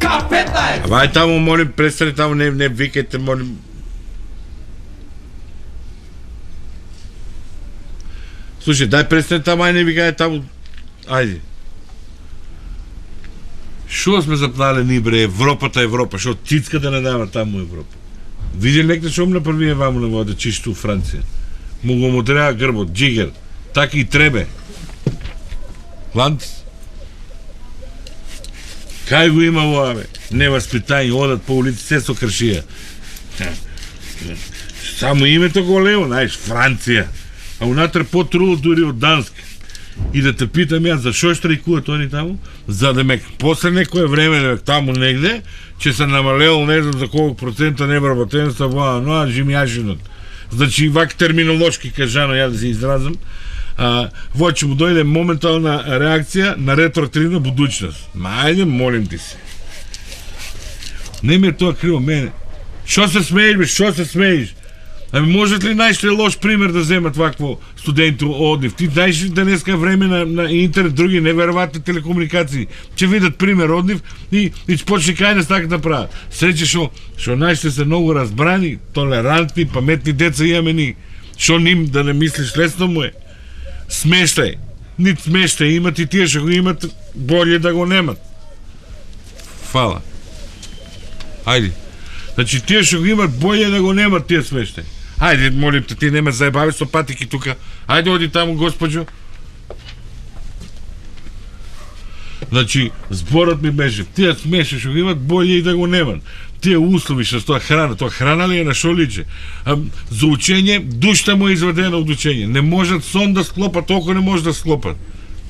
K15! Абе, ай таму, молим, престани таму, не викайте, молим. Слушай, дай престани таму, ай не викај таму. Ајде. Шо сме запнале ни, бре, Европата, шо цицка да не дава таму Европа. Види некде шо му направи ваму на вода чисто у Франција. Му треба грбот, джигер. Така и требе. Ланц. Кај го има ова, бе? Неваспитање, одат по улици, се со кршија. Само името големо, знаеш, Франција. А унатре по-трудно дури од Данска. И да те питам јас, зашо штрајкуваат они таму? За да ме после некое време таму негде, че се намалел, не знам за колку процента невработенство, но жимјажинот. Значи, вак терминолошки кажано, ја да се изразам, во ќе му дојде моментална реакција на ретроактивна будучност. Ајде, молим ти се. Не ми е тоа криво мене. Шо се смееш, бе, шо се смееш? Ами можат ли најшли лош пример да земат вакво студенти однив? Ти знаеш ли денеска време на интернет, други неверојатни телекомуникации, ќе видат пример однив и ќе почне кај нас така да прават. Среќа шо најшли се многу разбрани, толерантни, паметни деца имаме ни. Шо ним да не мислиш лесно му е? Смештай. Нит смештай имат и тие што го имат, болje да го немат. Фала. Ајде. Значи тие што го имат, болje да го немат тие смештай. Ајде, молим те, ти нема заебави со патики тука. Ајде, оди таму, госпоđo. Значи, зборот ми беше, тие смеши што го имат, болje и да го немат. Тие услови што тоа храна ли е на шо личе? За учење, душта му е изведена од учење. Не можат сон да склопат, толку не може да склопат.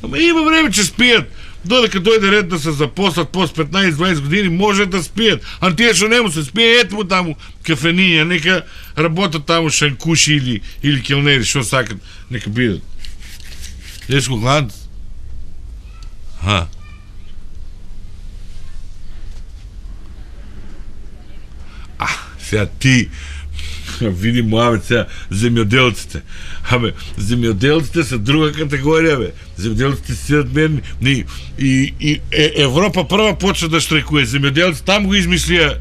Ама има време че спијат. Додека дојде ред да се запослат после 15-20 години, може да спијат. А тие што не му се спие, ето му таму кафениња, нека работат таму шанкуши или келнери, што сакат, нека бидат. Дешко глад? Сега ти види Муавет сега, земјоделците. Абе, земјоделците се друга категорија, бе. Земјоделците сидат мерни. И Европа прва почна да штрајкуе. Земјоделците там го измислија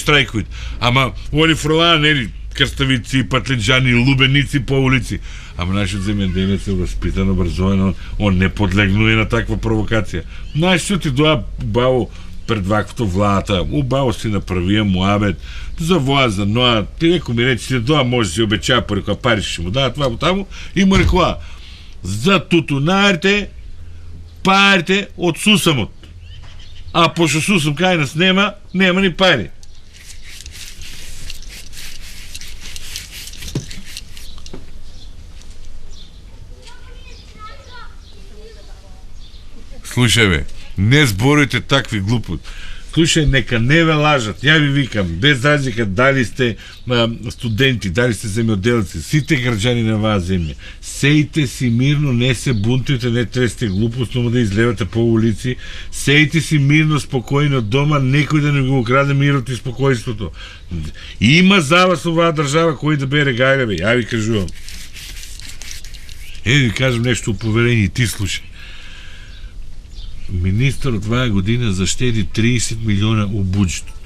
штрајкуит. Ама, они фрлаа, нели, крставици, патлиџани, лубеници по улици. Ама нашиот земјоделец е воспитан, образован, он не подлегнува на таква провокација. Знаеш, ти доа баво пред ваквото влада, убаво си направија Муавет, за воа, за ноа, ти некој ми рече, тоа може да си обечава порекоја пари ще му дадат това таму, и му рекоа, за тутунарите, парите од сусамот. А пошто сусам кај нас нема ни пари. Слушај, бе, не зборите такви глупоти. Слушај, нека не ве лажат. Ја ви викам, без разлика дали сте студенти, дали сте земјоделци, сите граѓани на оваа земја, сејте си мирно, не се бунтујте, не тресте глупосно да излевате по улици, сејте си мирно, спокојно дома, некој да не го украде мирот и спокојството. Има за вас оваа држава кој да бере гајле, бе, ја ви кажувам. Ви кажам нешто у поверение, ти слушај. Министерот оваа година заштеди 30 милиона у буџетот.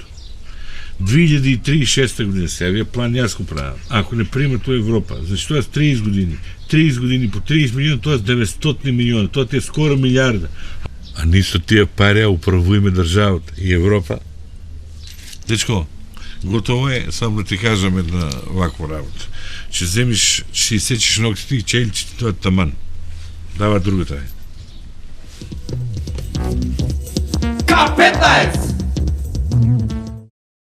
2036 година сега план јас го правам. Ако не приме тоа Европа, значи тоа е 30 години. 30 години по 30 милиона, тоа е 900 милиона, тоа е скоро милиарда. А нисо тие пари управуваме државата и Европа. Дечко, готово е, само да ти кажам една ваква работа. Че земиш, ще изсечеш ногтите и челичите, тоа е таман. Дава другата е. K15!